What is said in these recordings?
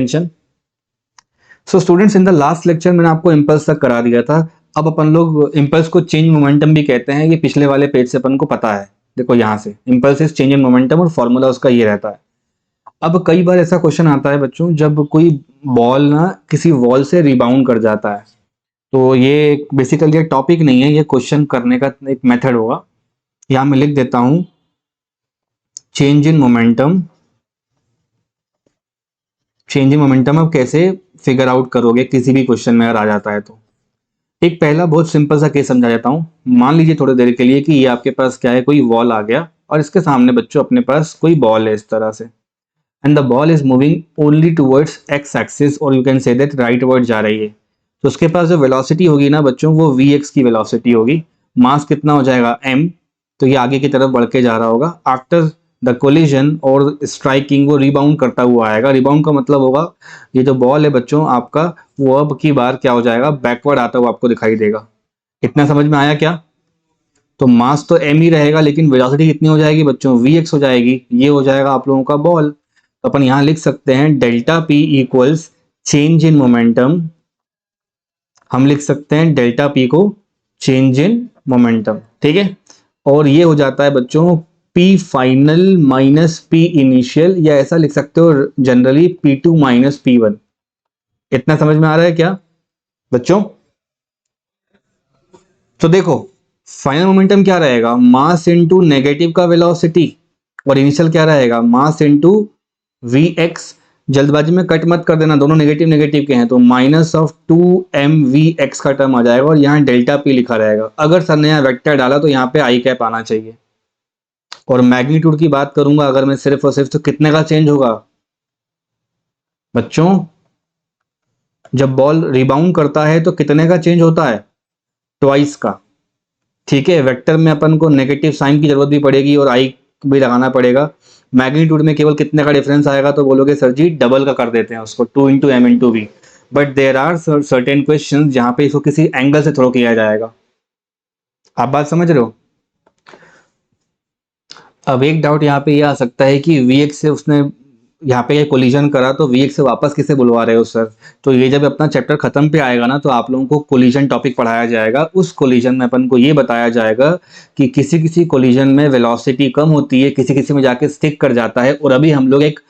Tension. So students, in the last lecture मैंने आपको impulse तक करा दिया था। अब अपन लोग इम्पल्स को चेंज मोमेंटम भी कहते हैं, ये पिछले वाले पेज से अपन को पता है। देखो यहाँ से impulse is change in momentum और फॉर्मूला उसका ये रहता है। अब कई बार ऐसा क्वेश्चन आता है बच्चों, जब कोई बॉल ना किसी वॉल से रिबाउंड कर जाता है, तो ये बेसिकली एक टॉपिक नहीं है, ये क्वेश्चन करने का एक मेथड होगा। यहाँ मैं लिख देता हूँ change in momentum. Change in momentum अब कैसे फिगर आउट करोगे किसी भी क्वेश्चन में अगर आ जाता है तो। एक पहला बहुत सिंपल सा केस समझा देता हूँ। मान लीजिए थोड़ी देर के लिए कि ये आपके पास क्या है, कोई वॉल आ गया और इसके सामने बच्चों अपने पास कोई बॉल है इस तरह से, and the ball is moving only towards X axis, और you can say that rightward जा रही है। तो उसके पास जो वेलोसिटी होगी ना बच्चों, वो वी एक्स की वेलोसिटी होगी। मास कितना हो जाएगा, एम। तो ये आगे की तरफ बढ़ के जा रहा होगा। आफ्टर द कोलिजन और स्ट्राइकिंग वो रिबाउंड करता हुआ आएगा। रिबाउंड का मतलब होगा ये जो बॉल है बच्चों आपका, वो अब की बार क्या हो जाएगा, बैकवर्ड आता हुआ आपको दिखाई देगा। इतना समझ में आया क्या? तो मास तो एम ही रहेगा, लेकिन वेलोसिटी कितनी हो जाएगी बच्चों, वी एक्स हो जाएगी। ये हो जाएगा आप लोगों का बॉल। तो अपन यहां लिख सकते हैं delta P equals change in momentum. हम लिख सकते हैं डेल्टा पी को चेंज इन मोमेंटम, ठीक है। और ये हो जाता है बच्चों P final minus P initial, या ऐसा लिख सकते हो generally P two minus P one. इतना समझ में आ रहा है क्या बच्चों? तो देखो फाइनल मोमेंटम क्या रहेगा, मास इनटू नेगेटिव का वेलोसिटी, और इनिशियल क्या रहेगा, मास इनटू वी एक्स। जल्दबाजी में कट मत कर देना, दोनों नेगेटिव नेगेटिव के हैं, तो माइनस ऑफ 2mvx का टर्म आ जाएगा और यहाँ डेल्टा पी लिखा रहेगा। अगर सर ने यहाँ वेक्टर डाला तो यहाँ पे आई कैप आना चाहिए। और मैग्नीट्यूड की बात करूंगा अगर मैं सिर्फ और सिर्फ, तो कितने का चेंज होगा बच्चों, जब बॉल रिबाउंड करता है तो कितने का चेंज होता है, ट्वाइस का। ठीक है, वेक्टर में अपन को नेगेटिव साइन की जरूरत भी पड़ेगी और आई भी लगाना पड़ेगा। मैग्नीट्यूड में केवल कितने का डिफरेंस आएगा, तो बोलोगे सर जी डबल का कर देते हैं उसको, 2 into M into V. But there are certain question जहां पे इसको किसी एंगल से थ्रो किया जाएगा। आप बात समझ रहे हो? अब एक डाउट यहाँ पे ये आ सकता है कि वी एक्स से उसने यहाँ पे कोलिजन करा, तो वी एक्स से वापस किसे बुलवा रहे हो सर? तो ये जब अपना चैप्टर खत्म पे आएगा ना, तो आप लोगों को कोलिजन टॉपिक पढ़ाया जाएगा। उस कोलिजन में अपन को ये बताया जाएगा कि किसी किसी कोलिजन में वेलोसिटी कम होती है, किसी किसी में जाके स्टिक कर जाता है। और अभी हम लोग एक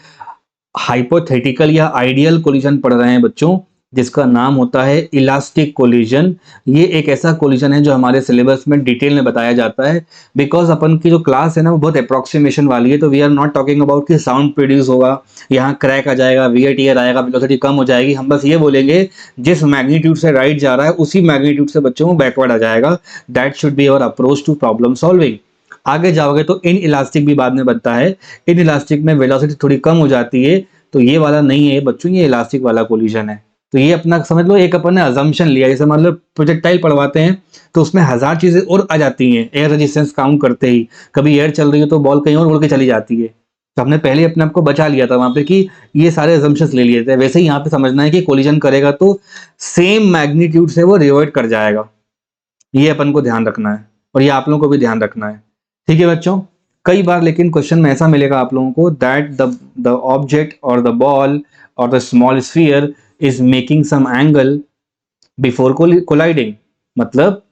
हाइपोथेटिकल या आइडियल कोलिजन पढ़ रहे हैं बच्चों, जिसका नाम होता है इलास्टिक कोलिजन। ये एक ऐसा कोलिजन है जो हमारे सिलेबस में डिटेल में बताया जाता है। बिकॉज अपन की जो क्लास है ना वो बहुत अप्रोक्सीमेशन वाली है, तो we are not talking about कि साउंड प्रोड्यूस होगा, यहाँ क्रैक आ जाएगा, वियर टीयर आएगा, वेलोसिटी कम हो जाएगी। हम बस ये बोलेंगे जिस मैग्नीट्यूड से राइट जा रहा है उसी मैग्नीट्यूड से बच्चों को बैकवर्ड आ जाएगा। That should be our approach to problem solving. आगे जाओगे तो इन इलास्टिक भी बाद में बनता है। इन इलास्टिक में वेलोसिटी थोड़ी कम हो जाती है, तो ये वाला नहीं है बच्चों, ये इलास्टिक वाला कोलिजन है। तो ये अपना समझ लो, एक अपन ने अजम्पशन लिया। जैसे मान लो प्रोजेक्टाइल पढ़वाते हैं तो उसमें 1000 चीजें और आ जाती हैं, एयर रेजिस्टेंस काउंट करते ही। कभी एयर चल रही है तो बॉल कहीं और उड़ के चली जाती है, तो हमने पहले अपने आप को बचा लिया था वहां पे कि ये सारे अजम्पशंस ले लिए थे। वैसे ही यहाँ पे समझना है कि कोलिजन करेगा तो सेम मैग्नीट्यूड से वो रिवर्ट कर जाएगा। ये अपन को ध्यान रखना है और ये आप लोगों को भी ध्यान रखना है, ठीक है बच्चों। कई बार लेकिन क्वेश्चन में ऐसा मिलेगा आप लोगों को दैट द ऑब्जेक्ट और द बॉल और the small sphere is making some angle before colliding. मतलब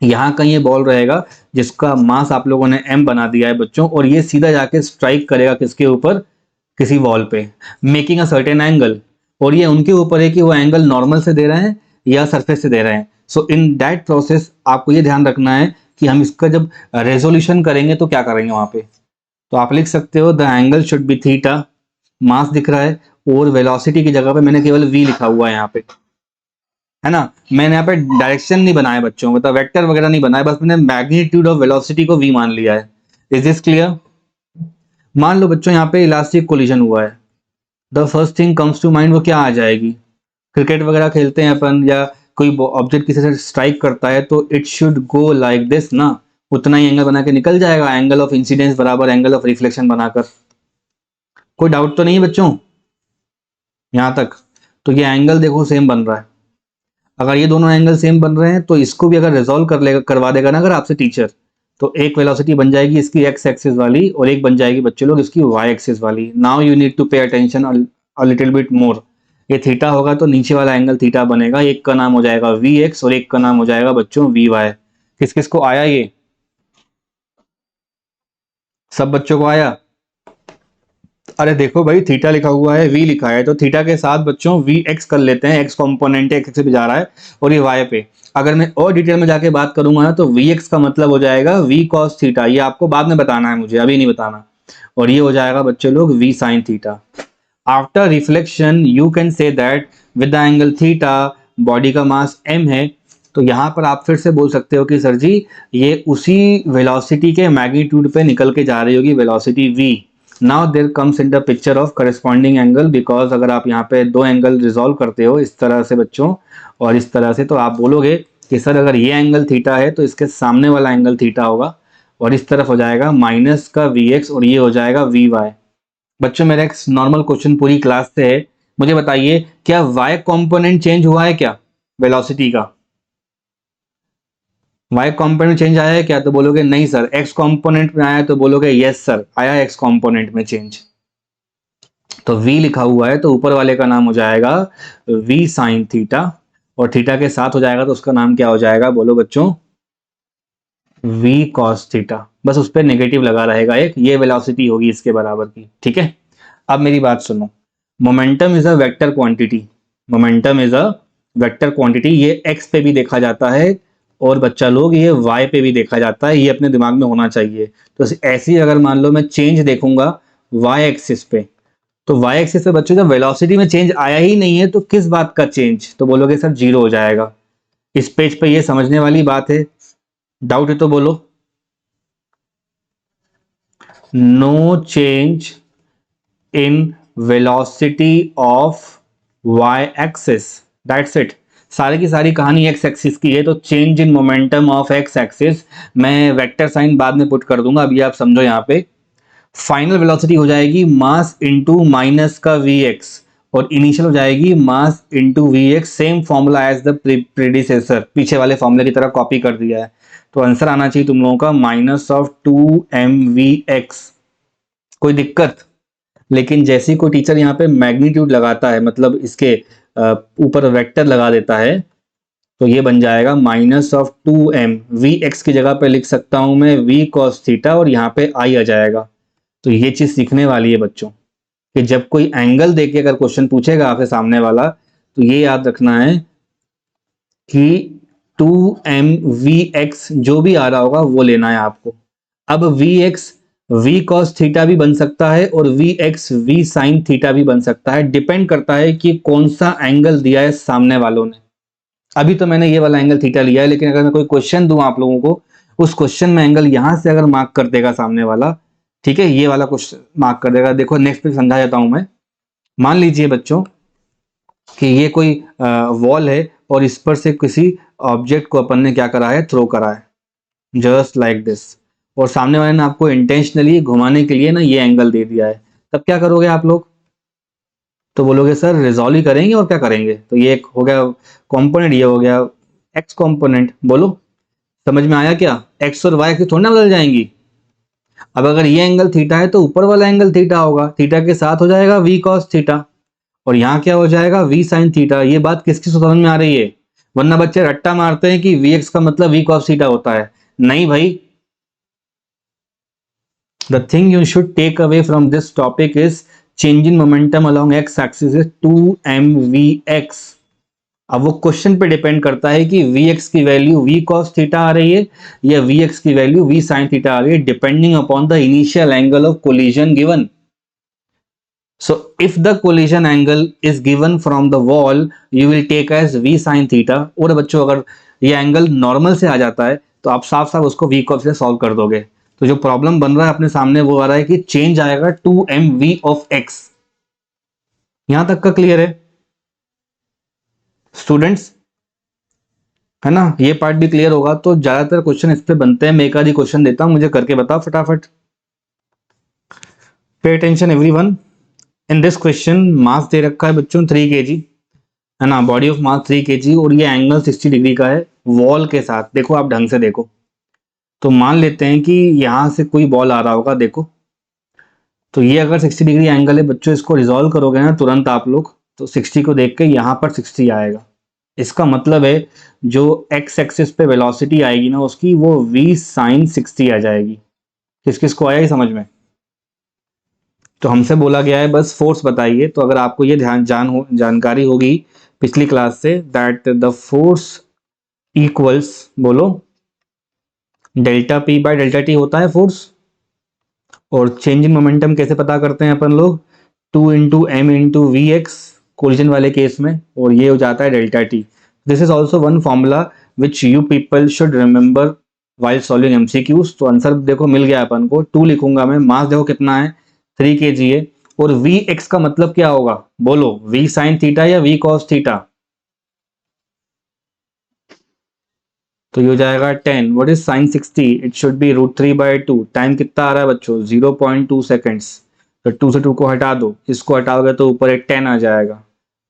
यहाँ कहीं ये बॉल रहेगा जिसका मास आप लोगों ने m बना दिया है बच्चों, और ये सीधा जाके स्ट्राइक करेगा किसके ऊपर, किसी वॉल पे, मेकिंग अ सर्टेन एंगल। और ये उनके ऊपर है कि वो एंगल नॉर्मल से दे रहे हैं या सरफेस से दे रहे हैं। सो इन दैट प्रोसेस आपको ये ध्यान रखना है कि हम इसका जब रेजोल्यूशन करेंगे तो क्या करेंगे वहां पे। तो आप लिख सकते हो the angle should be theta, mass दिख रहा है, और वेलोसिटी की जगह पे मैंने केवल v लिखा हुआ है यहाँ पे, है ना। मैंने यहाँ पे डायरेक्शन नहीं बनाया बच्चों, मतलब वेक्टर वगैरह नहीं बनाया, बस मैंने मैग्नीट्यूड ऑफ वेलोसिटी को v मान लिया है। Is this clear? मान लो बच्चों यहाँ पे इलास्टिक कोलिजन हुआ है, the first thing comes to mind वो क्या आ जाएगी, क्रिकेट वगैरह खेलते हैं अपन, या कोई ऑब्जेक्ट किसी से स्ट्राइक करता है तो it should go like this ना, उतना ही एंगल बना के निकल जाएगा, एंगल ऑफ इंसिडेंस बराबर एंगल ऑफ रिफ्लेक्शन बनाकर। कोई डाउट तो नहीं है बच्चों यहां तक? तो ये एंगल देखो सेम बन रहा है। अगर ये दोनों एंगल सेम बन रहे हैं तो इसको भी अगर रिजॉल्व करवा देगा ना अगर आपसे टीचर, तो एक वेलोसिटी बन जाएगी इसकी एक्स एक्सिस वाली और एक बन जाएगी बच्चे लोग इसकी वाई एक्सिस वाली। Now you need to pay attention little bit more. ये थीटा होगा तो नीचे वाला एंगल थीटा बनेगा, एक का नाम हो जाएगा वी एक्स और एक का नाम हो जाएगा बच्चों वी वाई। किस किस को आया ये? सब बच्चों को आया? अरे देखो भाई, थीटा लिखा हुआ है, वी लिखा है, तो थीटा के साथ बच्चों वी एक्स कर लेते हैं, एक्स कॉम्पोनेंट है, एक्स पे जा रहा है, और ये वाई पे। अगर मैं और डिटेल में जाके बात करूंगा ना तो वी एक्स का मतलब हो जाएगा वी कॉस थीटा, ये आपको बाद में बताना है, मुझे अभी नहीं बताना। और ये हो जाएगा बच्चे लोग V sine theta. After reflection you can say that with the angle theta body का मास m है, तो यहाँ पर आप फिर से बोल सकते हो कि सर जी ये उसी वेलोसिटी के मैग्नीट्यूड पे निकल के जा रही होगी, velocity v। Now there comes in the picture of corresponding angle, because अगर आप यहाँ पे दो एंगल रिजॉल्व करते हो इस तरह से बच्चों और इस तरह से, तो आप बोलोगे कि सर अगर ये एंगल थीटा है तो इसके सामने वाला एंगल थीटा होगा, और इस तरफ हो जाएगा माइनस का वी एक्स और ये हो जाएगा वी वाई। बच्चों मेरा एक नॉर्मल क्वेश्चन पूरी क्लास से है, मुझे बताइए क्या y कंपोनेंट चेंज हुआ है क्या वेलोसिटी का? y कंपोनेंट चेंज आया है क्या? तो बोलोगे नहीं सर। x कंपोनेंट में आया तो बोलोगे यस सर आया x कंपोनेंट में चेंज। तो v लिखा हुआ है तो ऊपर वाले का नाम हो जाएगा v साइन थीटा, और थीटा के साथ हो जाएगा तो उसका नाम क्या हो जाएगा बोलो बच्चों? v cos theta. बस उस पर नेगेटिव लगा रहेगा एक, ये वेलोसिटी होगी इसके बराबर की। ठीक है, अब मेरी बात सुनो। Momentum is a vector quantity, momentum is a vector quantity, ये x पे भी देखा जाता है और बच्चा लोग ये y पे भी देखा जाता है, ये अपने दिमाग में होना चाहिए। तो ऐसे ही अगर मान लो मैं चेंज देखूंगा y एक्सिस पे, तो y एक्सिस पे बच्चों जब वेलोसिटी में चेंज आया ही नहीं है तो किस बात का चेंज? तो बोलोगे सर जीरो हो जाएगा। इस पेज पे ये समझने वाली बात है, डाउट है तो बोलो। No change in velocity of y axis, that's it. सारी की सारी कहानी x एक्सिस की है, तो change in momentum of x axis, मैं वेक्टर साइन बाद में पुट कर दूंगा, अभी आप समझो यहाँ पे। फाइनल वेलोसिटी हो जाएगी मास इनटू माइनस का vx, और इनिशियल हो जाएगी mass into vx, same formula as the predecessor, पीछे वाले फॉर्मूले की तरह कॉपी कर दिया है। तो आंसर आना चाहिए तुम लोगों का माइनस ऑफ 2mvx। कोई दिक्कत? लेकिन जैसे ही कोई टीचर यहाँ पे मैग्नीट्यूड लगाता है, मतलब इसके ऊपर वेक्टर लगा देता है, तो ये बन जाएगा minus of 2m, we x की जगह पे लिख सकता हूं मैं v cos थीटा, और यहाँ पे i आ जाएगा। तो ये चीज सीखने वाली है बच्चों कि जब कोई एंगल देख के अगर क्वेश्चन पूछेगा आपसे सामने वाला, तो ये याद रखना है कि 2mvx जो भी आ रहा होगा वो लेना है आपको। अब vx v cos थीटा भी बन सकता है और vx v sin थीटा भी बन सकता है, डिपेंड करता है कि कौन सा एंगल दिया है सामने वालों ने। अभी तो मैंने ये वाला एंगल थीटा लिया है, लेकिन अगर मैं कोई क्वेश्चन दूं आप लोगों को, उस क्वेश्चन में एंगल यहां से अगर मार्क कर देगा सामने वाला, ठीक है, ये वाला क्वेश्चन मार्क कर देगा। देखो नेक्स्ट पे समझा जाता हूं मैं। मान लीजिए बच्चों कि ये कोई वॉल है और इस पर से किसी ऑब्जेक्ट को अपन ने क्या करा है, थ्रो करा है, जस्ट लाइक दिस, और सामने वाले ने आपको इंटेंशनली घुमाने के लिए ना ये एंगल दे दिया है, तब क्या करोगे आप लोग? तो बोलोगे सर रिजॉल्व ही करेंगे और क्या करेंगे। तो ये एक हो गया कंपोनेंट, ये हो गया एक्स कंपोनेंट। बोलो समझ में आया क्या? एक्स और वाई की थोड़ी ना बदल जाएंगी। अब अगर ये एंगल थीटा है तो ऊपर वाला एंगल थीटा होगा, थीटा के साथ हो जाएगा वी कॉस थीटा, और यहाँ क्या हो जाएगा वी साइन थीटा। ये बात किसकी समझ में आ रही है? वरना बच्चे रट्टा मारते हैं कि वी एक्स का मतलब वी कॉस थीटा होता है। नहीं भाई, the thing you should take away from this topic is change in momentum along x axis is 2mvx। अब वो क्वेश्चन पे डिपेंड करता है कि vx की वैल्यू v cos थीटा आ रही है या vx की वैल्यू v sin थीटा आ रही है, depending upon the initial angle of collision given. So if the collision angle is given from the wall, you will take as v sin theta। और बच्चों अगर ये एंगल नॉर्मल से आ जाता है तो आप साफ साफ उसको v cos से सॉल्व कर दोगे। तो जो प्रॉब्लम बन रहा है अपने सामने वो आ रहा है कि चेंज आएगा 2mv ऑफ x। यहां तक का क्लियर है स्टूडेंट्स? है ना, ये पार्ट भी क्लियर होगा तो ज्यादातर क्वेश्चन इस पे बनते हैं। मैं एक आधी क्वेश्चन देता हूं, मुझे करके बताओ फटाफट। Pay attention everyone. In this question mass दे रखा है बच्चों 3 kg, है ना, बॉडी ऑफ मास 3 kg, और ये एंगल 60 डिग्री का है वॉल के साथ। देखो आप ढंग से देखो, तो मान लेते हैं कि यहां से कोई बॉल आ रहा होगा, देखो, तो ये अगर 60 डिग्री एंगल है बच्चों, इसको रिजॉल्व करोगे ना तुरंत आप लोग, तो 60 को देख के यहाँ पर 60 आएगा। इसका मतलब है जो एक्स एक्सिस पे वेलोसिटी आएगी ना उसकी, वो v sin 60 आ जाएगी। किस किस को आया ही समझ में? तो हमसे बोला गया है बस फोर्स बताइए, तो अगर आपको ये जानकारी होगी पिछली क्लास से, दैट द फोर्स इक्वल्स, बोलो, delta P by delta T होता है फोर्स। और चेंज इन मोमेंटम कैसे पता करते हैं अपन लोग? 2 into M into V X collision वाले केस में, और ये हो जाता है delta T. This is also one formula which you people should remember while solving MCQs. तो आंसर देखो मिल गया अपन को, 2 लिखूंगा मैं, मास देखो कितना है, 3 kg है। और वी एक्स का मतलब क्या होगा बोलो, वी साइन थीटा या वी कॉस थीटा? तो ये हो जाएगा 10। What is sine 60? It should be √3/2। Time कितना आ रहा है बच्चों? 0.2 सेकेंड्स। तो 2 से 2 को हटा दो, इसको हटाओगे तो ऊपर एक 10 आ जाएगा,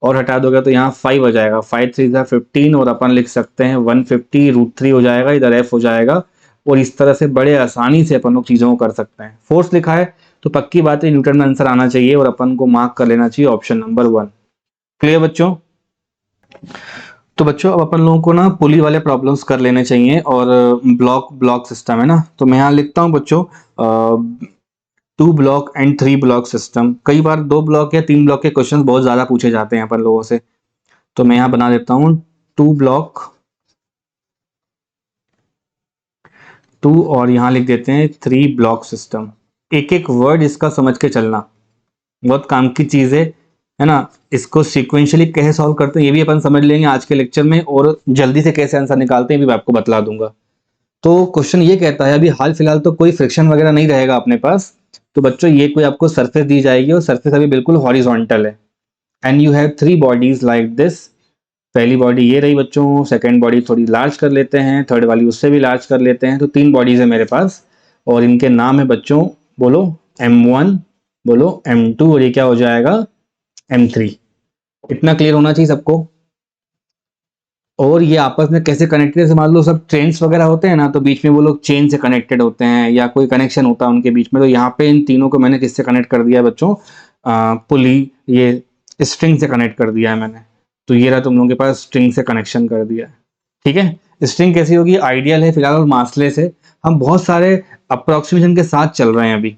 और हटा दोगे तो यहाँ 5 आ जाएगा। 5 3 15, और अपन लिख सकते हैं 150 √3 हो जाएगा, इधर एफ हो जाएगा। और इस तरह से बड़े आसानी से अपन लोग चीज़ों को कर सकते हैं। फोर्स लिखा है तो पक्की बात है न्यूटन में आंसर आना चाहिए, और अपन को मार्क कर लेना चाहिए ऑप्शन नंबर 1। क्लियर बच्चों? तो बच्चों अब अपन लोगों को ना पुली वाले प्रॉब्लम्स कर लेने चाहिए, और ब्लॉक ब्लॉक सिस्टम है ना, तो मैं यहाँ लिखता हूँ बच्चों 2 ब्लॉक एंड 3 ब्लॉक सिस्टम। कई बार 2 ब्लॉक या 3 ब्लॉक के क्वेश्चंस बहुत ज़्यादा पूछे जाते हैं अपन लोगों से, तो मैं यहाँ बना देता हूँ 2 ब्लॉक 2, और यहाँ लिख देते हैं 3 ब्लॉक सिस्टम। एक एक वर्ड इसका समझ के चलना, बहुत काम की चीज़ है ना। इसको सीक्वेंशियली कैसे सॉल्व करते हैं ये भी अपन समझ लेंगे आज के लेक्चर में, और जल्दी से कैसे आंसर निकालते हैं भी मैं आपको बतला दूंगा। तो क्वेश्चन ये कहता है, अभी हाल फिलहाल तो कोई फ्रिक्शन वगैरह नहीं रहेगा अपने पास, तो बच्चों ये कोई आपको सरफेस दी जाएगी, और सरफेस अभी बिल्कुल हॉरिजॉन्टल है, and you have 3 bodies like this. पहली बॉडी ये रही बच्चों, सेकंड बॉडी थोड़ी लार्ज कर लेते हैं, थर्ड वाली उससे भी लार्ज कर लेते हैं, तो 3 बॉडीज है मेरे पास, और इनके नाम है बच्चों, बोलो M1, बोलो M2, और ये क्या हो जाएगा M3। इतना क्लियर होना चाहिए सबको। और ये आपस में कैसे कनेक्टेड, जैसे मान लो सब ट्रेन्स वगैरह होते हैं ना, तो बीच में वो लोग चेन से कनेक्टेड होते हैं, या कोई कनेक्शन होता है उनके बीच में, तो यहाँ पे इन तीनों को मैंने किससे कनेक्ट कर दिया है बच्चों? पुली, ये स्ट्रिंग से कनेक्ट कर दिया है मैंने। तो ये रहा तुम लोगों के पास, स्ट्रिंग से कनेक्शन कर दिया है। ठीक है, स्ट्रिंग कैसी होगी? आइडियल है फिलहाल, और मासलेस है। हम बहुत सारे अप्रोक्सीमेशन के साथ चल रहे हैं अभी,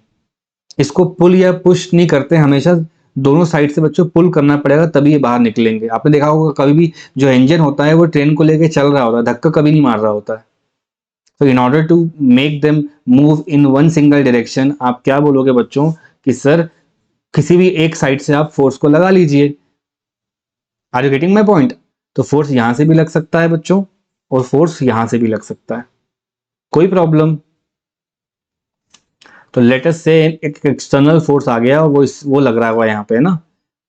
इसको पुल या पुश नहीं करते, हमेशा दोनों साइड से बच्चों पुल करना पड़ेगा तभी ये बाहर निकलेंगे। आपने देखा होगा कभी भी जो इंजन होता है वो ट्रेन को लेके चल रहा होता है, धक्का कभी नहीं मार रहा होता है। तो in order to make them move in one single direction, आप क्या बोलोगे बच्चों कि सर किसी भी एक साइड से आप फोर्स को लगा लीजिए। Are you getting my point? तो फोर्स यहां से भी लग सकता है बच्चों, और फोर्स यहां से भी लग सकता है, कोई प्रॉब्लम। तो लेटेस्ट से एक एक्सटर्नल फोर्स आ गया, और वो लग रहा हुआ यहाँ पे है ना।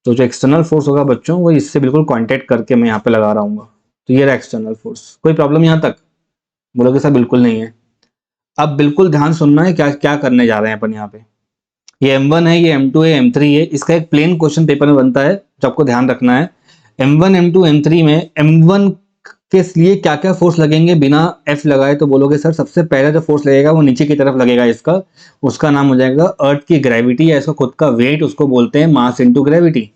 तो जो एक्सटर्नल फोर्स होगा बच्चों, वो इससे बिल्कुल कांटेक्ट करके मैं यहाँ पे लगा रहा हूँ। तो ये रहा एक्सटर्नल फोर्स। कोई प्रॉब्लम यहाँ तक? बोलोगे सर बिल्कुल नहीं है। अब बिल्कुल ध्यान सुनना है क्या क्या करने जा रहे हैं अपन यहाँ पे। ये M1 है, ये M2 है, M3 है, इसका एक प्लेन क्वेश्चन पेपर में बनता है जो आपको ध्यान रखना है। M1 M2 M3 में M1 के लिए क्या क्या फोर्स लगेंगे बिना F लगाए? तो बोलोगे सर सबसे पहला जो फोर्स लगेगा वो नीचे की तरफ लगेगा इसका, उसका नाम हो जाएगा अर्थ की ग्रेविटी, या इसका खुद का वेट, उसको बोलते हैं मास इंटू ग्रेविटी।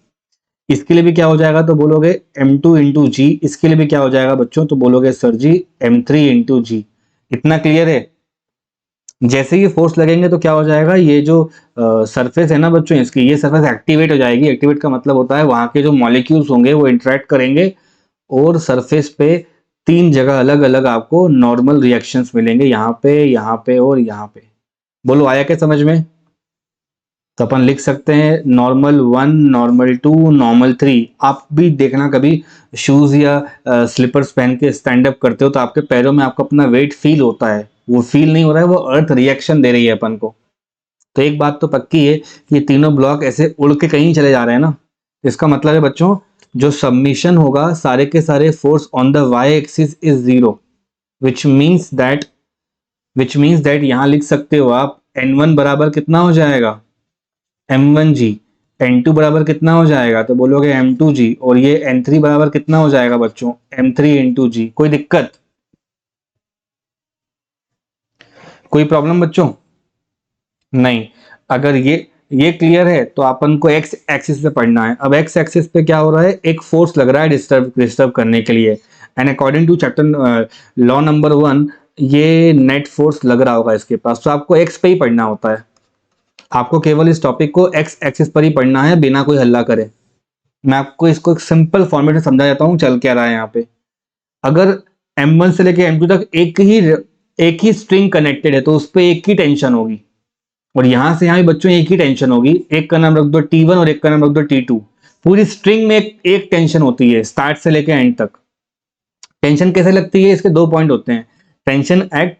इसके लिए भी क्या हो जाएगा? तो बोलोगे M2 इंटू जी। इसके लिए भी क्या हो जाएगा बच्चों? तो बोलोगे सर जी M3 इंटू जी। इतना क्लियर है? जैसे ही फोर्स लगेंगे तो क्या हो जाएगा, ये जो सरफेस है ना बच्चों इसकी, ये सरफेस एक्टिवेट हो जाएगी। एक्टिवेट का मतलब होता है वहां के जो मॉलिक्यूल्स होंगे वो इंटरेक्ट करेंगे, और सरफेस पे 3 जगह अलग अलग आपको नॉर्मल रिएक्शंस मिलेंगे, यहाँ पे और यहाँ पे। बोलो आया क्या समझ में? तो अपन लिख सकते हैं नॉर्मल 1, नॉर्मल 2, नॉर्मल 3। आप भी देखना कभी शूज या स्लीपर्स पहन के स्टैंड अप करते हो तो आपके पैरों में आपको अपना वेट फील होता है, वो फील नहीं हो रहा है, वो अर्थ रिएक्शन दे रही है अपन को। तो एक बात तो पक्की है कि ये तीनों ब्लॉक ऐसे उड़ के कहीं चले जा रहे हैं ना। इसका मतलब है बच्चों जो सबमिशन होगा सारे के सारे force on the Y axis is 0, which means that यहां लिख सकते हो आप N1 बराबर कितना हो जाएगा? M1G। N2 बराबर कितना हो जाएगा? तो बोलोगे M2G। और ये N3 बराबर कितना हो जाएगा बच्चों? M3 इंटू जी। कोई दिक्कत, कोई प्रॉब्लम बच्चों? नहीं। अगर ये क्लियर है? तो अपन को एक्स एक्सिस पे पढ़ना है। अब एक्स एक्सिस पे क्या हो रहा है, एक फोर्स लग रहा है डिस्टर्ब करने के लिए, and according to chapter law number 1 ये नेट फोर्स लग रहा होगा इसके पास, तो आपको एक्स पे ही पढ़ना होता है। आपको केवल इस टॉपिक को एक्स एक्सिस पर ही पढ़ना है बिना कोई हल्ला करे। मैं आपको इसको एक सिंपल फॉर्मेट में समझा देता हूँ चल क्या रहा है यहाँ पे। अगर M1 से लेके M2 तक एक ही स्ट्रिंग कनेक्टेड है तो उस पर एक ही टेंशन होगी, और यहां से यहां भी बच्चों एक ही टेंशन होगी। एक का नाम रख दो T1 और एक का नाम रख दो T2। पूरी स्ट्रिंग में एक टेंशन होती है स्टार्ट से लेके एंड तक। टेंशन कैसे लगती है, इसके दो पॉइंट होते हैं। Tension act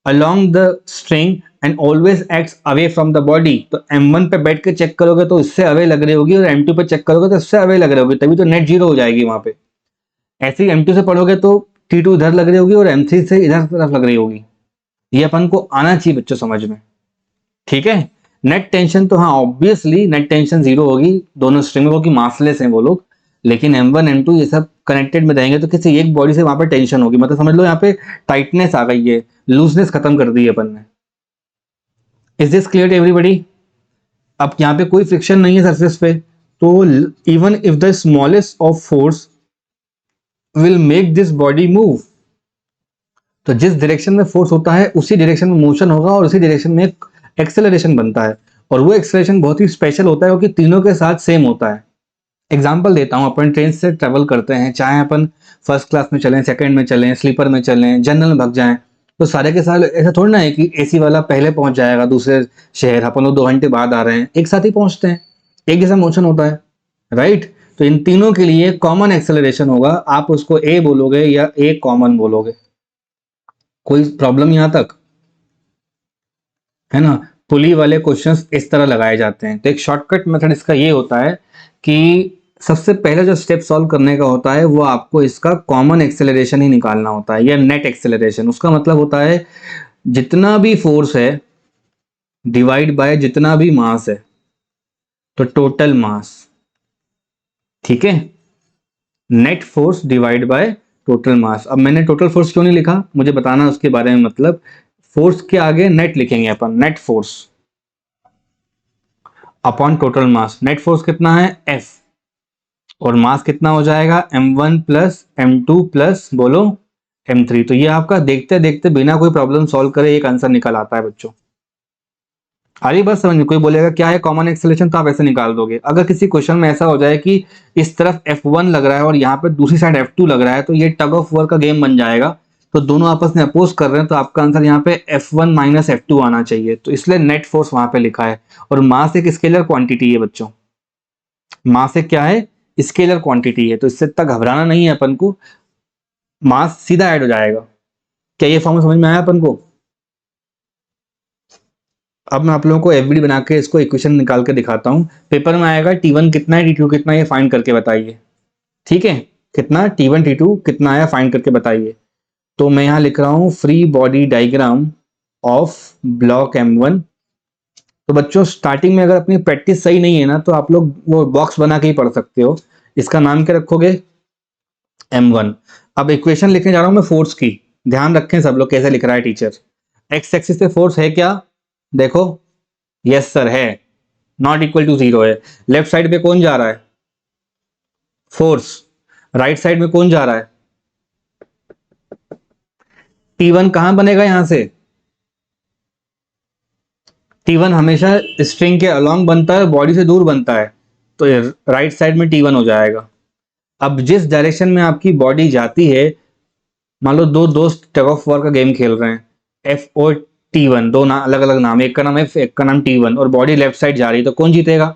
along the string and always acts away from the body. तो M1 पे बैठ के चेक करोगे तो इससे अवे लग रही होगी, और M2 पे चेक करोगे तो इससे अवे लग रही होगी, तभी तो नेट जीरो हो जाएगी वहां पे। ऐसे ही M2 से पढ़ोगे तो T2 इधर लग रही होगी और M3 से इधर तरफ लग रही होगी। ये अपन को आना चाहिए बच्चों समझ में, ठीक है। नेट टेंशन तो हाँ ऑब्वियसली नेट टेंशन जीरो होगी दोनों स्ट्रिंग में, क्योंकि मासलेस हैं वो लोग। लेकिन M1 M2 ये सब कनेक्टेड में रहेंगे तो किसी एक बॉडी से वहां पर टेंशन होगी, मतलब समझ लो यहाँ पे टाइटनेस आ गई है, लूजनेस खत्म कर दी है अपन ने। Is this clear to everybody? अब यहाँ पे कोई फ्रिक्शन नहीं है सरफेस पे, तो even if the smallest of force will make this body move. तो जिस डायरेक्शन में फोर्स होता है उसी डायरेक्शन में मोशन होगा, और उसी डायरेक्शन में एक एक्सेलरेशन बनता है। और वो एक्सेलरेशन बहुत ही स्पेशल होता है क्योंकि तीनों के साथ सेम होता है। एग्जाम्पल देता हूँ, अपन ट्रेन से ट्रेवल करते हैं, चाहे अपन फर्स्ट क्लास में चलें, सेकंड में चलें, स्लीपर में चलें, जनरल में भग जाएं, तो सारे के सारे ऐसा थोड़ा ना है कि एसी वाला पहले पहुंच जाएगा दूसरे शहर, अपन लोग 2 घंटे बाद आ रहे हैं, एक साथ ही पहुंचते हैं, एक जैसा मोशन होता है, राइट। तो इन तीनों के लिए कॉमन एक्सेलरेशन होगा, आप उसको ए बोलोगे या ए कॉमन बोलोगे, कोई प्रॉब्लम यहां तक है ना। पुली वाले क्वेश्चंस इस तरह लगाए जाते हैं। तो एक शॉर्टकट मेथड इसका ये होता है कि सबसे पहले जो स्टेप सॉल्व करने का होता है वो आपको इसका कॉमन एक्सेलरेशन ही निकालना होता है, या नेट एक्सेलरेशन। उसका मतलब होता है जितना भी फोर्स है डिवाइड बाय जितना भी मास है, तो टोटल मास, ठीक है। Net force divide by total mass. अब मैंने टोटल फोर्स क्यों नहीं लिखा, मुझे बताना उसके बारे में। मतलब फोर्स के आगे नेट लिखेंगे अपन, net force upon total mass. Net force कितना है F, और मास कितना हो जाएगा M1 प्लस M2 प्लस बोलो M3। तो ये आपका देखते देखते बिना कोई प्रॉब्लम सॉल्व करे एक आंसर निकल आता है बच्चों। अरे बस समझ, कोई बोलेगा क्या है कॉमन एक्सेलरेशन, तो आप ऐसे निकाल दोगे। अगर किसी क्वेश्चन में ऐसा हो जाए कि इस तरफ F1 लग रहा है और यहाँ पे दूसरी साइड F2 लग रहा है, तो ये टग ऑफ वॉर का गेम बन जाएगा। तो दोनों आपस में अपोज कर रहे हैं, तो आपका आंसर यहाँ पे F1 माइनस F2 आना चाहिए। तो इसलिए नेट फोर्स वहां पे लिखा है। और मास एक स्केलर क्वांटिटी है बच्चों, मास एक क्या है, स्केलर क्वांटिटी है। तो इससे इतना घबराना नहीं है अपन को, मास सीधा ऐड हो जाएगा। क्या ये फॉर्मूला समझ में आया अपन को? अब मैं आप लोगों को एफबीडी बना के इसको इक्वेशन निकाल के दिखाता हूँ। पेपर में आएगा T1 कितना है, T2 कितना है, ये फाइंड करके बताइए, ठीक है। कितना T1 T2 कितना आया फाइंड करके बताइए। तो मैं यहाँ लिख रहा हूँ free body diagram of block M1। तो बच्चों स्टार्टिंग में अगर अपनी प्रैक्टिस सही नहीं है ना, तो आप लोग वो बॉक्स बना के ही पढ़ सकते हो। इसका नाम क्या रखोगे, M1। अब इक्वेशन लिखने जा रहा हूं मैं फोर्स की, ध्यान रखें सब लोग कैसे लिख रहा है टीचर। एक्स एक्सिस पे फोर्स है क्या, देखो, यस सर है, नॉट इक्वल टू 0 है। लेफ्ट साइड पे कौन जा रहा है, फोर्स। राइट साइड में कौन जा रहा है, T1 कहां बनेगा यहां से, T1 हमेशा स्ट्रिंग के अलोंग बनता है, बॉडी से दूर बनता है, तो राइट साइड में T1 हो जाएगा। अब जिस डायरेक्शन में आपकी बॉडी जाती है, मान लो दो दोस्त टग ऑफ वॉर का गेम खेल रहे हैं, F और T1 दो अलग अलग नाम, एक का नाम F एक का नाम T1, और बॉडी लेफ्ट साइड जा रही है, तो कौन जीतेगा,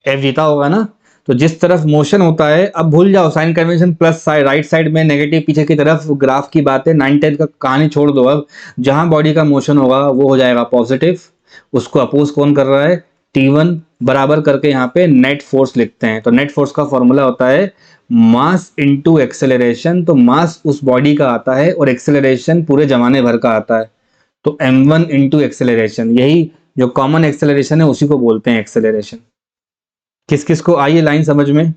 F जीता होगा ना। तो जिस तरफ मोशन होता है, अब भूल जाओ sign convention, plus side right side में नेगेटिव पीछे की तरफ, ग्राफ की बात है, 9-10 का कहानी छोड़ दो। अब जहां बॉडी का मोशन होगा वो हो जाएगा पॉजिटिव, उसको अपोज कौन कर रहा है, T1 बराबर करके यहाँ पे नेट फोर्स लिखते हैं। तो नेट फोर्स का फॉर्मूला होता है मास इनटू एक्सेलरेशन। तो मास उस बॉडी का आता है और एक्सेलरेशन पूरे जमाने भर का आता है, तो M1 इंटू एक्सेलरेशन, यही जो कॉमन एक्सेलरेशन है उसी को बोलते हैं एक्सेलरेशन। किस किस को आई ये लाइन समझ में,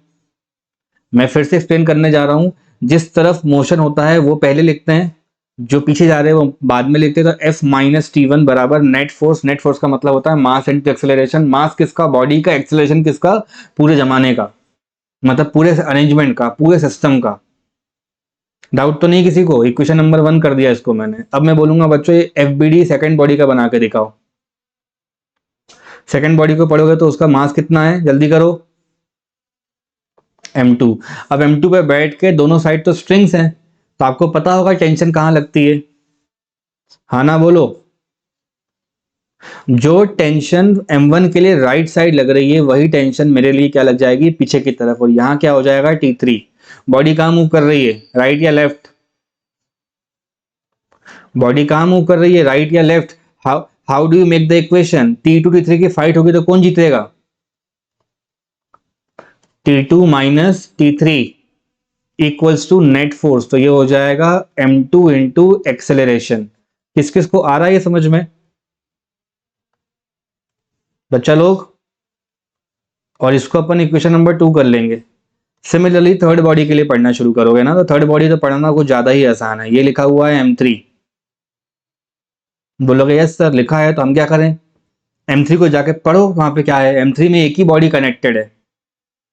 मैं फिर से एक्सप्लेन करने जा रहा हूं। जिस तरफ मोशन होता है वो पहले लिखते हैं, जो पीछे जा रहे हैं वो बाद में लिखते हैं, तो एफ माइनस टी वन बराबर नेट फोर्स। नेट फोर्स का मतलब होता है मास इंटू एक्सेलरेशन। मास किसका? बॉडी का। एक्सेलरेशन किसका? पूरे जमाने का, मतलब पूरे अरेंजमेंट का, पूरे सिस्टम का। डाउट तो नहीं किसी को? इक्वेशन नंबर 1 कर दिया इसको मैंने। अब मैं बोलूंगा बच्चों ये F B D second body का बना के दिखाओ। सेकेंड बॉडी को पढ़ोगे तो उसका मास कितना है, जल्दी करो। m2। अब m2 पे बैठ के दोनों साइड तो स्ट्रिंग्स हैं, तो आपको पता होगा टेंशन कहां लगती है, हाँ ना बोलो। जो टेंशन m1 के लिए राइट साइड लग रही है वही टेंशन मेरे लिए क्या लग जाएगी, पीछे की तरफ। और यहां क्या हो जाएगा, T3। बॉडी कहां मूव कर रही है, राइट या लेफ्ट? बॉडी कहां मूव कर रही है, राइट या left? How how do you make the equation? T2 T3 की फाइट होगी तो कौन जीतेगा? T2 minus T3 equals to net force. तो ये हो जाएगा m2 इंटू एक्सेलरेशन। किस किस को आ रहा है ये समझ में बच्चा लोग? और इसको अपन इक्वेशन नंबर 2 कर लेंगे। सिमिलरली थर्ड बॉडी के लिए पढ़ना शुरू करोगे ना, तो थर्ड बॉडी तो पढ़ना कुछ ज्यादा ही आसान है। ये लिखा हुआ है m3। बोलोगे यस सर लिखा है, तो हम क्या करें? m3 को जाके पढ़ो, वहां पे क्या है, m3 में एक ही बॉडी कनेक्टेड है,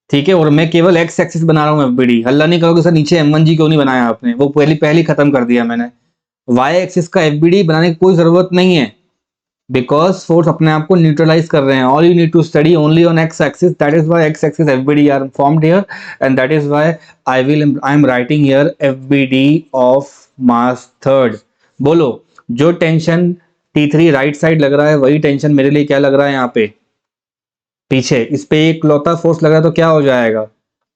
ठीक है। और मैं केवल एक्स एक्सिस बना रहा हूँ एफबीडी। हल्ला नहीं करोगे सर नीचे m1g क्यों नहीं बनाया आपने, वो पहली खत्म कर दिया मैंने। वाई एक्सिस का एफबीडी बनाने की कोई जरूरत नहीं है, बिकॉज फोर्स अपने आप को न्यूट्रलाइज कर रहे हैं। All you need to study only on X axis, that is why X axis FBD are formed here, and that is why I am writing here FBD of mass third. बोलो, जो tension T3 right side लग रहा है वही tension मेरे लिए क्या लग रहा है यहाँ पे, पीछे। इस पे एक लौता फोर्स लग रहा है, तो क्या हो जाएगा,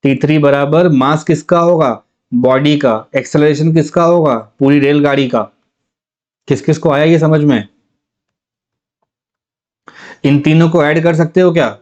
T3 बराबर मास किसका होगा, बॉडी का। एक्सेलरेशन किसका होगा, पूरी रेलगाड़ी का। किस किस को आया ये समझ में? इन तीनों को ऐड कर सकते हो क्या?